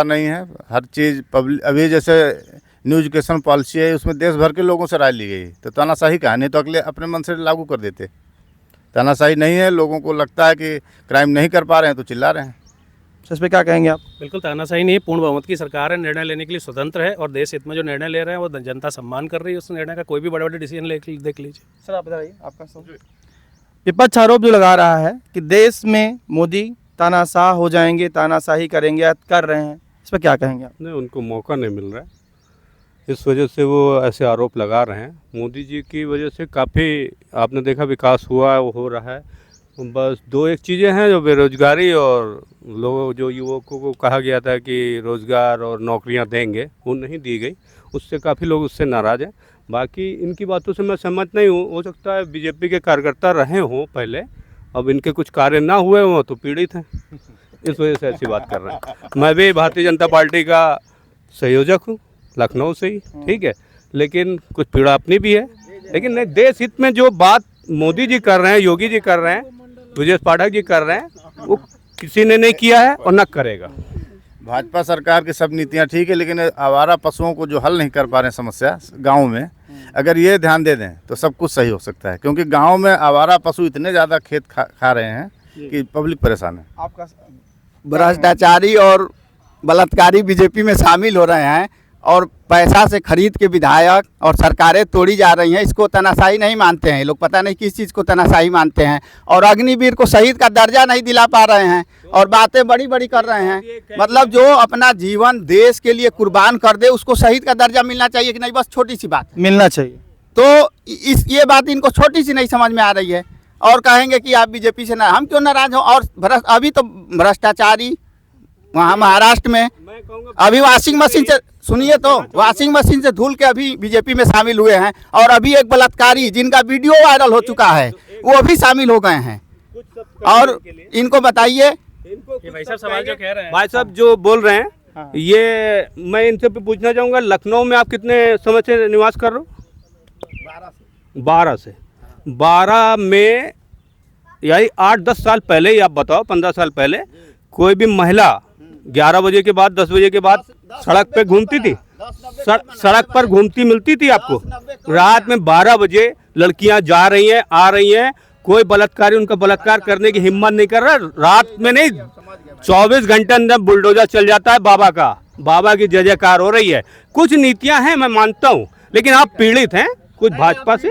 नहीं है। हर चीज़ पब्लिक, अभी जैसे न्यू एजुकेशन पॉलिसी है, उसमें देश भर के लोगों से राय ली गई, तो तानाशाही कहा, नहीं तो अगले अपने मन से लागू कर देते। तानाशाही नहीं है, लोगों को लगता है कि क्राइम नहीं कर पा रहे हैं तो चिल्ला रहे हैं। तो इस पर क्या कहेंगे आप? बिल्कुल तानाशाही नहीं है, पूर्ण बहुमत की सरकार है, निर्णय लेने के लिए स्वतंत्र है और देश हित में जो निर्णय ले रहे हैं वो जनता सम्मान कर रही है उस निर्णय का। कोई भी बड़े बड़े डिसीजन देख लीजिए। सर आप बताइए, आपका सवाल। विपक्ष आरोप जो लगा रहा है कि देश में मोदी तानाशाह हो जाएंगे, तानाशाही करेंगे या कर रहे हैं, इस पर क्या कहेंगे आप? नहीं, उनको मौका नहीं मिल रहा है, इस वजह से वो ऐसे आरोप लगा रहे हैं। मोदी जी की वजह से काफ़ी आपने देखा विकास हुआ है, वो हो रहा है। बस दो एक चीज़ें हैं, जो बेरोजगारी और लोगों जो युवकों को कहा गया था कि रोज़गार और नौकरियां देंगे, वो नहीं दी गई, उससे काफ़ी लोग उससे नाराज़ हैं। बाकी इनकी बातों से मैं सहमत नहीं हूँ। हो सकता है बीजेपी के कार्यकर्ता रहे हों पहले, अब इनके कुछ कार्य ना हुए हों तो पीड़ित हैं, इस वजह से ऐसी बात कर रहे हैं। मैं भी भारतीय जनता पार्टी का संयोजक हूँ, लखनऊ से ही, ठीक है, लेकिन कुछ पीड़ा अपनी भी है। लेकिन नहीं, देश हित में जो बात मोदी जी कर रहे हैं, योगी जी कर रहे हैं, ब्रजेश पाठक जी कर रहे हैं, वो किसी ने नहीं किया है और न करेगा। भाजपा सरकार की सब नीतियाँ ठीक है, लेकिन आवारा पशुओं को जो हल नहीं कर पा रहे हैं समस्या गाँव में, अगर ये ध्यान दे दें तो सब कुछ सही हो सकता है। क्योंकि गाँव में आवारा पशु इतने ज़्यादा खेत खा रहे हैं कि पब्लिक परेशान है। आपका भ्रष्टाचारी और बलात्कारी बीजेपी में शामिल हो रहे हैं और पैसा से खरीद के विधायक और सरकारें तोड़ी जा रही हैं, इसको तानाशाही नहीं मानते हैं। लोग पता नहीं किस चीज़ को तानाशाही मानते हैं, और अग्निवीर को शहीद का दर्जा नहीं दिला पा रहे हैं और बातें बड़ी बड़ी कर रहे हैं। मतलब जो अपना जीवन देश के लिए कुर्बान कर दे उसको शहीद का दर्जा मिलना चाहिए कि नहीं, बस छोटी सी बात है। मिलना चाहिए। तो ये बात इनको छोटी सी नहीं समझ में आ रही है और कहेंगे कि आप बीजेपी से ना, हम क्यों नाराज हों। और अभी तो भ्रष्टाचारी वहाँ महाराष्ट्र में अभी वॉशिंग मशीन से, सुनिए तो, वॉशिंग मशीन से धुल के अभी बीजेपी में शामिल हुए हैं, और अभी एक बलात्कारी जिनका वीडियो वायरल हो चुका है वो भी शामिल हो गए हैं। और इनको बताइए, भाई साहब सवाल जो कह रहे हैं, भाई साहब जो बोल रहे हैं, ये मैं इनसे पूछना चाहूँगा, लखनऊ में आप कितने समय से निवास कर रहे हो? 12 से। 12 में यही 8-10 साल पहले ही आप बताओ, 15 साल पहले कोई भी महिला 11 बजे के बाद 10 बजे के बाद सड़क पे घूमती थी? सड़क पर घूमती मिलती थी आपको? रात में 12 बजे लड़कियां जा रही हैं, आ रही हैं, कोई बलात्कारी उनका बलात्कार करने की हिम्मत नहीं कर रहा। रात में नहीं, 24 घंटे अंदर बुलडोजर चल जाता है बाबा का, बाबा की जय जयकार हो रही है। कुछ नीतियां हैं, मैं मानता हूँ, लेकिन आप पीड़ित हैं कुछ भाजपा से,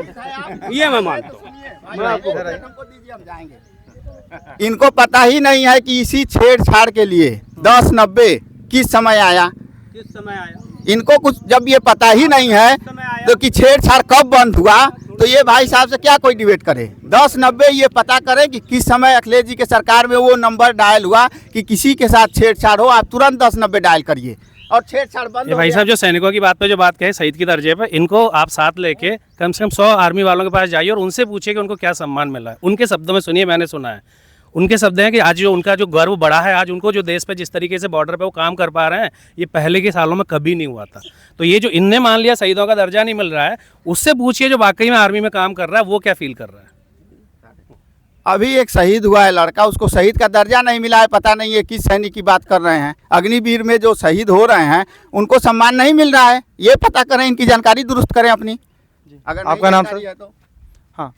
ये मैं मानता हूँ। इनको पता ही नहीं है कि इसी छेड़छाड़ के लिए 10-90 किस समय आया। इनको कुछ जब ये पता ही नहीं है तो कि छेड़छाड़ कब बंद हुआ, तो ये भाई साहब से क्या कोई डिबेट करे। 10-90 ये पता करे कि किस समय अखिलेश जी के सरकार में वो नंबर डायल हुआ कि किसी के साथ छेड़छाड़ हो, आप तुरंत 10-90 डायल करिए और छेड़छाड़ बंद। ये भाई साहब जो सैनिकों की बात पे जो बात कहे शहीद की दर्जे पे, इनको आप साथ लेके कम से कम 100 आर्मी वालों के पास जाइए और उनसे पूछिए कि उनको क्या सम्मान मिला है। उनके शब्दों में सुनिए, मैंने सुना है, उनके शब्द हैं कि आज जो उनका जो गर्व बढ़ा है, आज उनको जो देश पे जिस तरीके से बॉर्डर पे वो काम कर पा रहे हैं, ये पहले के सालों में कभी नहीं हुआ था। तो ये जो इनने मान लिया शहीदों का दर्जा नहीं मिल रहा है, उससे पूछिए जो वाकई में आर्मी में काम कर रहा है वो क्या फील कर रहा है। अभी एक शहीद हुआ है लड़का, उसको शहीद का दर्जा नहीं मिला है, पता नहीं है किस सैनिक की बात कर रहे हैं। अग्निवीर में जो शहीद हो रहे हैं उनको सम्मान नहीं मिल रहा है, ये पता करें, इनकी जानकारी दुरुस्त करें अपनी। अगर आपका नाम जानकारी सर? है तो हाँ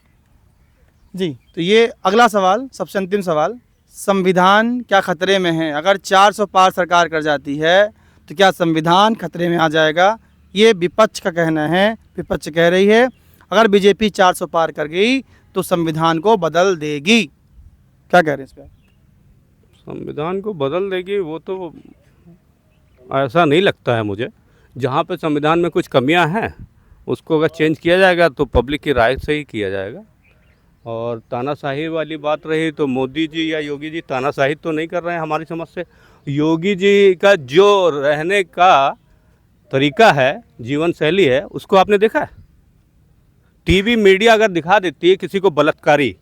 जी, तो ये अगला सवाल, सबसे अंतिम सवाल, संविधान क्या खतरे में है? अगर 400 पार सरकार कर जाती है तो क्या संविधान खतरे में आ जाएगा? ये विपक्ष का कहना है। विपक्ष कह रही है अगर बीजेपी 400 पार कर गई तो संविधान को बदल देगी। क्या कह रहे हैं इस पर? संविधान को बदल देगी वो तो ऐसा नहीं लगता है मुझे। जहाँ पे संविधान में कुछ कमियां हैं उसको अगर चेंज किया जाएगा तो पब्लिक की राय से ही किया जाएगा। और तानाशाही वाली बात रही तो मोदी जी या योगी जी तानाशाही तो नहीं कर रहे हैं हमारी समझ से। योगी जी का जो रहने का तरीका है, जीवन शैली है, उसको आपने देखा है? टीवी मीडिया अगर दिखा देती है किसी को बलात्कारी,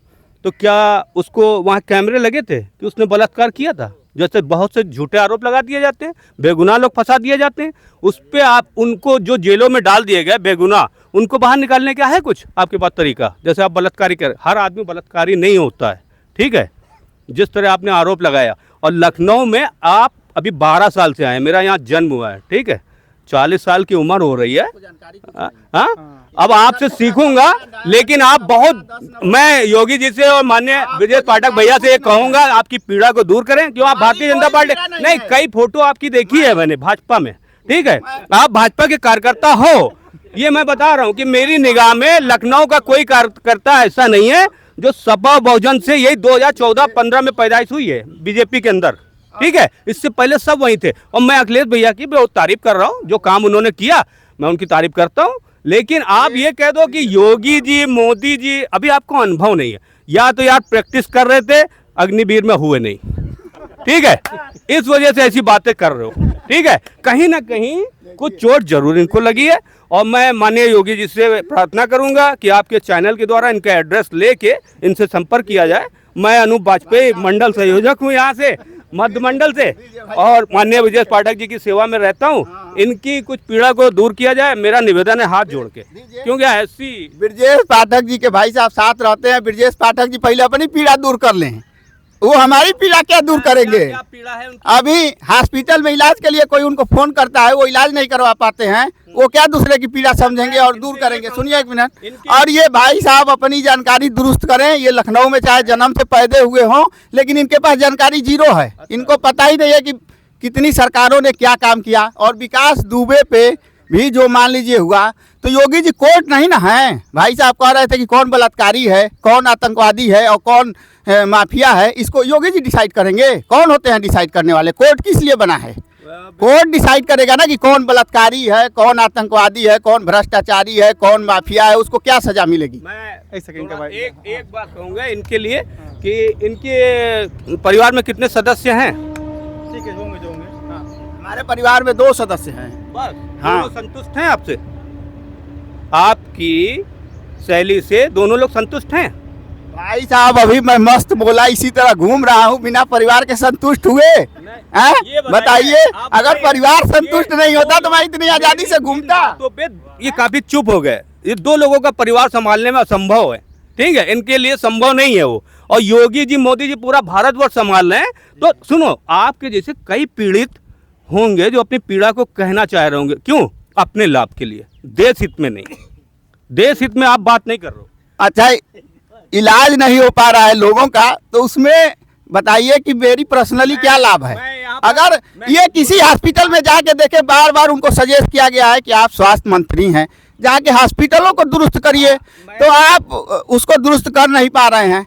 तो क्या उसको वहाँ कैमरे लगे थे कि उसने बलात्कार किया था? जैसे बहुत से झूठे आरोप लगा दिए जाते हैं, बेगुनाह लोग फंसा दिए जाते हैं, उस पर आप उनको जो जेलों में डाल दिए गए बेगुनाह, उनको बाहर निकालने का है कुछ आपके पास तरीका? जैसे आप बलात्कारी कर, हर आदमी बलात्कारी नहीं होता है, ठीक है, जिस तरह आपने आरोप लगाया। और लखनऊ में आप अभी 12 साल से आए, मेरा यहाँ जन्म हुआ है, ठीक है, 40 साल की उम्र हो रही है। हाँ, अब आपसे सीखूंगा, लेकिन आप बहुत, मैं योगी जी से और माननीय ब्रजेश पाठक भैया से ये कहूंगा, आपकी पीड़ा को दूर करें। क्यों आप भारतीय जनता पार्टी, नहीं, कई फोटो आपकी देखी है मैंने भाजपा में, ठीक है, आप भाजपा के कार्यकर्ता हो, ये मैं बता रहा हूँ कि मेरी निगाह में लखनऊ का कोई कार्यकर्ता ऐसा नहीं है जो सपा बहुजन से, यही 2014-15 में पैदाइश हुई है बीजेपी के अंदर, ठीक है, इससे पहले सब वहीं थे। और मैं अखिलेश भैया की बहुत तारीफ कर रहा हूँ, जो काम उन्होंने किया मैं उनकी तारीफ करता हूँ। लेकिन आप ये कह दो कि योगी जी, मोदी जी, अभी आपको अनुभव नहीं है, या तो यार प्रैक्टिस कर रहे थे, अग्निवीर में हुए नहीं, ठीक है, इस वजह से ऐसी बातें कर रहे हो, ठीक है, कहीं ना कहीं कुछ चोट जरूर इनको लगी है। और मैं माननीय योगी जी से प्रार्थना करूंगा कि आपके चैनल के द्वारा इनका एड्रेस लेके इनसे संपर्क किया जाए। मैं अनूप वाजपेयी मंडल संयोजक हूं यहाँ से, मध्य मंडल से, और माननीय ब्रजेश पाठक जी की सेवा में रहता हूँ। इनकी कुछ पीड़ा को दूर किया जाए, मेरा निवेदन है हाथ जोड़ के, क्योंकि ऐसी ब्रजेश पाठक जी के भाई साहब साथ रहते हैं। ब्रजेश पाठक जी पहले अपनी पीड़ा दूर कर लें, वो हमारी पीड़ा क्या दूर करेंगे। क्या पीड़ा है उनकी? अभी हॉस्पिटल में इलाज के लिए कोई उनको फोन करता है, वो इलाज नहीं करवा पाते हैं, वो क्या दूसरे की पीड़ा समझेंगे और दूर करेंगे। सुनिए एक मिनट, और ये भाई साहब अपनी जानकारी दुरुस्त करें। ये लखनऊ में चाहे जन्म से पैदा हुए हों, लेकिन इनके पास जानकारी जीरो है। इनको पता ही नहीं है कि कितनी सरकारों ने क्या काम किया। और विकास दुबे पे भी जो मान लीजिए हुआ, तो योगी जी कोर्ट नहीं ना है। भाई साहब कह रहे थे कि कौन बलात्कारी है, कौन आतंकवादी है और कौन माफिया है, इसको योगी जी डिसाइड करेंगे। कौन होते हैं डिसाइड करने वाले? कोर्ट किस लिए बना है? कोर्ट डिसाइड करेगा ना कि कौन बलात्कारी है, कौन आतंकवादी है, कौन भ्रष्टाचारी है, कौन माफिया है, उसको क्या सजा मिलेगी। मैं एक सेकंड का भाई, एक बात कहूँगा इनके लिए कि इनके परिवार में कितने सदस्य हैं? ठीक है, होंगे जो होंगे। हाँ, हमारे परिवार में 2 सदस्य हैं। बस, हाँ। दोनों संतुष्ट हैं आपसे? आपकी शैली से दोनों लोग संतुष्ट हैं? भाई साहब अभी मैं मस्त बोला, इसी तरह घूम रहा हूँ, बिना परिवार के संतुष्ट हुए हैं? बताइए, अगर परिवार संतुष्ट नहीं होता तो मैं इतनी आजादी से घूमता। तो ये काफी चुप हो गए। ये 2 लोगों का परिवार संभालने में असंभव है, ठीक है, इनके लिए संभव नहीं है वो। और योगी जी, मोदी जी पूरा भारतवर्ष संभाल रहे हैं। तो सुनो, आपके जैसे कई पीड़ित होंगे जो अपनी पीड़ा को कहना चाह रहे होंगे। क्यों? अपने लाभ के लिए, देश हित में नहीं। देश हित में आप बात नहीं कर रहे हो। अच्छा, इलाज नहीं हो पा रहा है लोगों का, तो उसमें बताइए कि मेरी पर्सनली क्या लाभ है। अगर ये किसी हॉस्पिटल में जाके देखे, बार बार उनको सजेस्ट किया गया है कि आप स्वास्थ्य मंत्री हैं, जाके हॉस्पिटलों को दुरुस्त करिए, तो आप उसको दुरुस्त कर नहीं पा रहे हैं।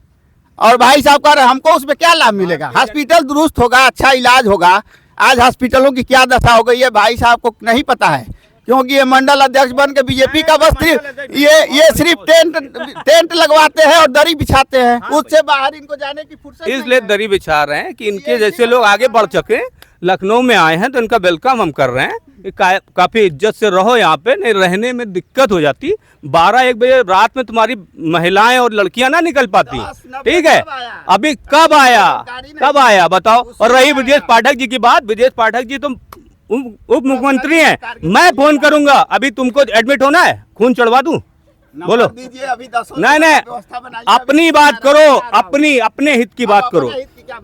और भाई साहब कह रहे हैं हमको उसमें क्या लाभ मिलेगा। हॉस्पिटल दुरुस्त होगा, अच्छा इलाज होगा। आज हॉस्पिटलों की क्या दशा हो गई है भाई साहब को नहीं पता है, क्योंकि ये मंडल अध्यक्ष बन के बीजेपी का बस ये सिर्फ टेंट लगवाते हैं और दरी बिछाते हैं, उससे बाहर इनको जाने की फुर्सत इसलिए दरी बिछा रहे हैं कि इनके जैसे लोग आगे बढ़ सके। लखनऊ में आए हैं तो इनका वेलकम हम कर रहे हैं। काफी इज्जत से रहो यहाँ पे, नहीं रहने में दिक्कत हो जाती। 12-1 बजे रात में तुम्हारी महिलाएं और लड़कियां ना निकल पाती, ठीक है। अभी कब आया बताओ। और रही ब्रजेश पाठक जी की बात, ब्रजेश पाठक जी तुम उप मुख्यमंत्री हैं, मैं फोन करूंगा। अभी तुमको एडमिट होना है, खून चढ़वा दूं? बोलो। नहीं, अपनी बात करो, अपने हित की बात करो।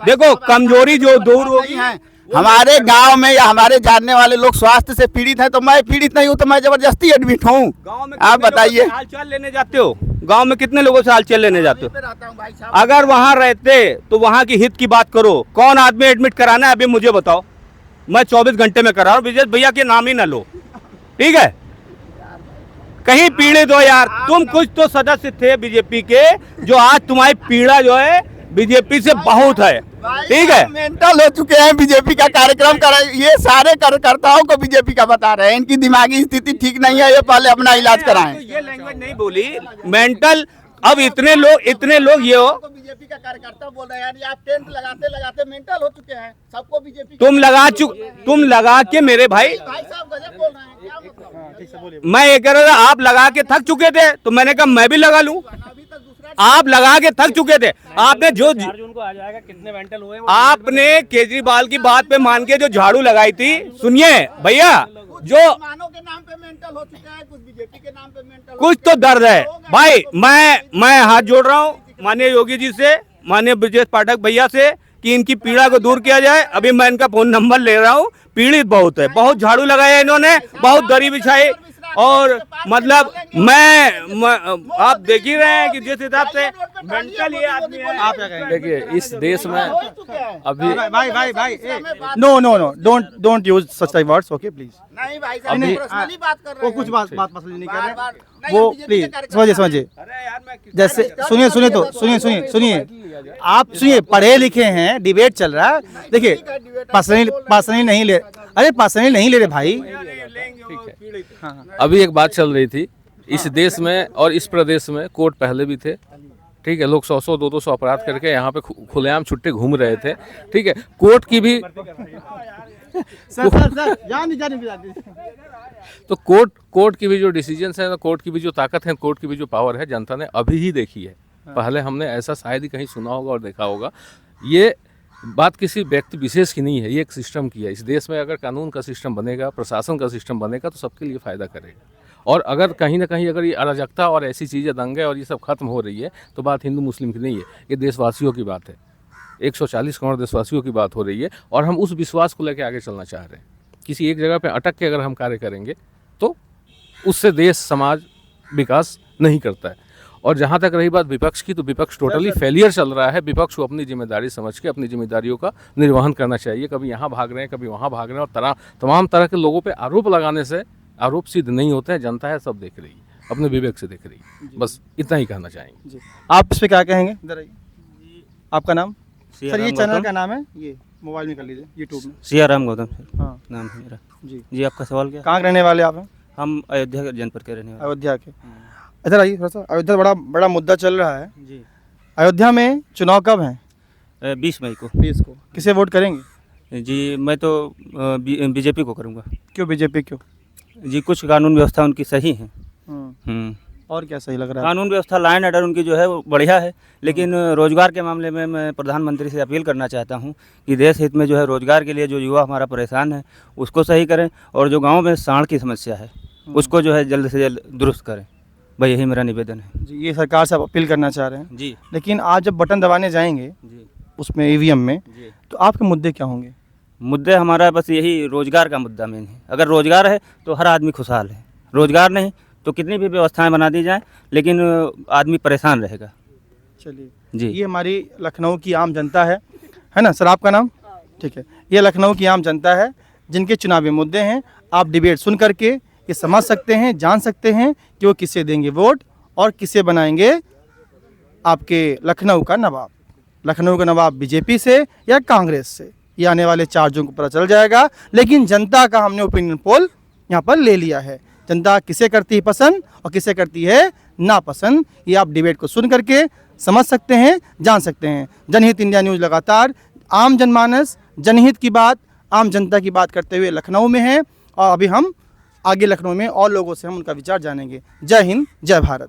देखो, कमजोरी जो दूर होगी। हमारे गांव में या हमारे जानने वाले लोग स्वास्थ्य से पीड़ित हैं, तो मैं पीड़ित नहीं हूं तो मैं जबरदस्ती एडमिट हूं। आप बताइए, हालचाल लेने जाते हो? गांव में कितने लोगों से हालचाल लेने जाते हो? अगर वहां रहते तो वहां की हित की बात करो। कौन आदमी एडमिट कराना है अभी मुझे बताओ, मैं 24 घंटे में करा रहा हूँ। ब्रजेश भैया के नाम ही ना लो, ठीक है। कहीं पीड़ित हो यार, तुम कुछ तो सदस्य थे बीजेपी के, जो आज तुम्हारी पीड़ा जो है बीजेपी से बहुत है, ठीक है। मेंटल हो चुके हैं, बीजेपी का कार्यक्रम कर रहे हैं। ये सारे कार्यकर्ताओं को बीजेपी का बता रहे हैं, इनकी दिमागी स्थिति ठीक नहीं है, ये पहले अपना इलाज कराएं। ये लैंग्वेज नहीं बोली मेंटल। अब इतने लोग ये हो, बीजेपी का कार्यकर्ता बोल रहे हैं यार, आप टेंट लगाते मेंटल हो चुके हैं, सबको बीजेपी तुम लगा के मेरे भाई साहब गजब बोल रहे हैं, क्या मतलब? मैं ये कह रहा था आप लगा के थक चुके थे, तो मैंने कहा मैं भी लगा लूं। आप लगा के थक चुके थे। आपने जो 4 जून को आ जाएगा, कितने मेंटल हुए वो आपने केजरीवाल की बात पे मान के जो झाड़ू लगाई थी, सुनिए भैया, जो मानव के नाम पे मेंटल हो चुका है, कुछ बीजेपी के नाम पे मेंटल, कुछ तो दर्द है भाई। मैं हाथ जोड़ रहा हूँ माननीय योगी जी से, माननीय ब्रजेश पाठक भैया से, कि इनकी पीड़ा को दूर किया जाए। अभी मैं इनका फोन नंबर ले रहा हूँ। पीड़ित बहुत है, बहुत झाड़ू लगाया इन्होंने, बहुत दरी बिछाई, और मतलब आप देख ही रहे हैं कि जिस हिसाब से मेंटल ये आदमी है। आप क्या कहेंगे? देखिए इस देश में अभी भाई no don't use such like words, okay please. नहीं भाई साहब, नहीं, पर्सनली बात कर रहे वो हैं। कुछ बात मसले नहीं कर रहे, नहीं, वो BJP प्लीज के कार्यक्रम समझिए जैसे सुनिए आप सुनिए, पढ़े लिखे हैं, डिबेट चल रहा है। देखिए पर्सनली नहीं ले, अरे पर्सनली नहीं ले रहे भाई। अभी एक बात चल रही थी इस देश में और इस प्रदेश में, कोर्ट पहले भी थे, ठीक है, लोग 100 200 अपराध करके यहाँ पे खुलेआम छुट्टे घूम रहे थे, ठीक है, कोर्ट की भी सर जान तो कोर्ट की भी जो डिसीजंस है, कोर्ट की भी जो ताकत है, कोर्ट की भी जो पावर है, जनता ने अभी ही देखी है। पहले हमने ऐसा शायद ही कहीं सुना होगा और देखा होगा। ये बात किसी व्यक्ति विशेष की नहीं है, ये एक सिस्टम की है। इस देश में अगर कानून का सिस्टम बनेगा, प्रशासन का सिस्टम बनेगा तो सबके लिए फ़ायदा करेगा। और अगर कहीं ना कहीं अगर ये अराजकता और ऐसी चीज़ें, दंगे और ये सब खत्म हो रही है, तो बात हिंदू मुस्लिम की नहीं है, ये देशवासियों की बात है। 140 करोड़ देशवासियों की बात हो रही है और हम उस विश्वास को लेकर आगे चलना चाह रहे हैं। किसी एक जगह पे अटक के अगर हम कार्य करेंगे तो उससे देश समाज विकास नहीं करता है। और जहाँ तक रही बात विपक्ष की, तो विपक्ष टोटली फेलियर चल रहा है। विपक्ष को अपनी जिम्मेदारी समझ के अपनी जिम्मेदारियों का निर्वहन करना चाहिए। कभी यहाँ भाग रहे हैं, कभी वहाँ भाग रहे हैं, और तमाम तरह के लोगों पे आरोप लगाने से आरोप सिद्ध नहीं होते हैं। जनता है, सब देख रही है, अपने विवेक से देख रही है। बस इतना ही कहना चाहेंगे। आप इस पे क्या कहेंगे? इधर आइए। आपका नाम? सर ये चैनल का नाम है, ये मोबाइल में कर लीजिए, यूट्यूब में। सियाराम गौतम सर हाँ नाम है मेरा। जी जी आपका सवाल क्या? कहाँ के रहने वाले आप हैं? हम अयोध्या जनपद के रहने वाले अयोध्या के। इधर आइए थोड़ा सा। अयोध्या बड़ा मुद्दा चल रहा है। जी। अयोध्या में चुनाव कब हैं? 20 मई को। 20 को। किसे वोट करेंगे? जी मैं तो बीजेपी को करूँगा। क्यों बीजेपी क्यों? जी कुछ कानून व्यवस्था उनकी सही है। और क्या सही लग रहा है? कानून व्यवस्था, लाइन ऑर्डर उनकी जो है वो बढ़िया है। लेकिन रोजगार के मामले में मैं प्रधानमंत्री से अपील करना चाहता हूँ कि देश हित में जो है रोजगार के लिए जो युवा हमारा परेशान है उसको सही करें, और जो गांव में सांड की समस्या है उसको जो है जल्द से जल्द दुरुस्त करें। भाई यही मेरा निवेदन है। जी ये सरकार से आप अपील करना चाह रहे हैं। जी लेकिन आप जब बटन दबाने जाएंगे जी उसमें ईवीएम में, जी तो आपके मुद्दे क्या होंगे? मुद्दे हमारा बस यही रोजगार का मुद्दा मेन है। अगर रोजगार है तो हर आदमी खुशहाल है, रोजगार नहीं तो कितनी भी व्यवस्थाएं बना दी जाएं लेकिन आदमी परेशान रहेगा। चलिए जी। ये हमारी लखनऊ की आम जनता है ना सर? आपका नाम? ठीक है। ये लखनऊ की आम जनता है जिनके चुनावी मुद्दे हैं। आप डिबेट सुन करके ये समझ सकते हैं, जान सकते हैं कि वो किसे देंगे वोट और किसे बनाएंगे आपके लखनऊ का नवाब। लखनऊ का नवाब बीजेपी से या कांग्रेस से, ये आने वाले 4 जून को पता चल जाएगा। लेकिन जनता का हमने ओपिनियन पोल यहाँ पर ले लिया है। जनता किसे करती है पसंद और किसे करती है नापसंद, ये आप डिबेट को सुन करके समझ सकते हैं, जान सकते हैं। जनहित इंडिया न्यूज़ लगातार आम जनमानस, जनहित की बात, आम जनता की बात करते हुए लखनऊ में है। और अभी हम आगे लखनऊ में और लोगों से हम उनका विचार जानेंगे। जय हिंद, जय भारत।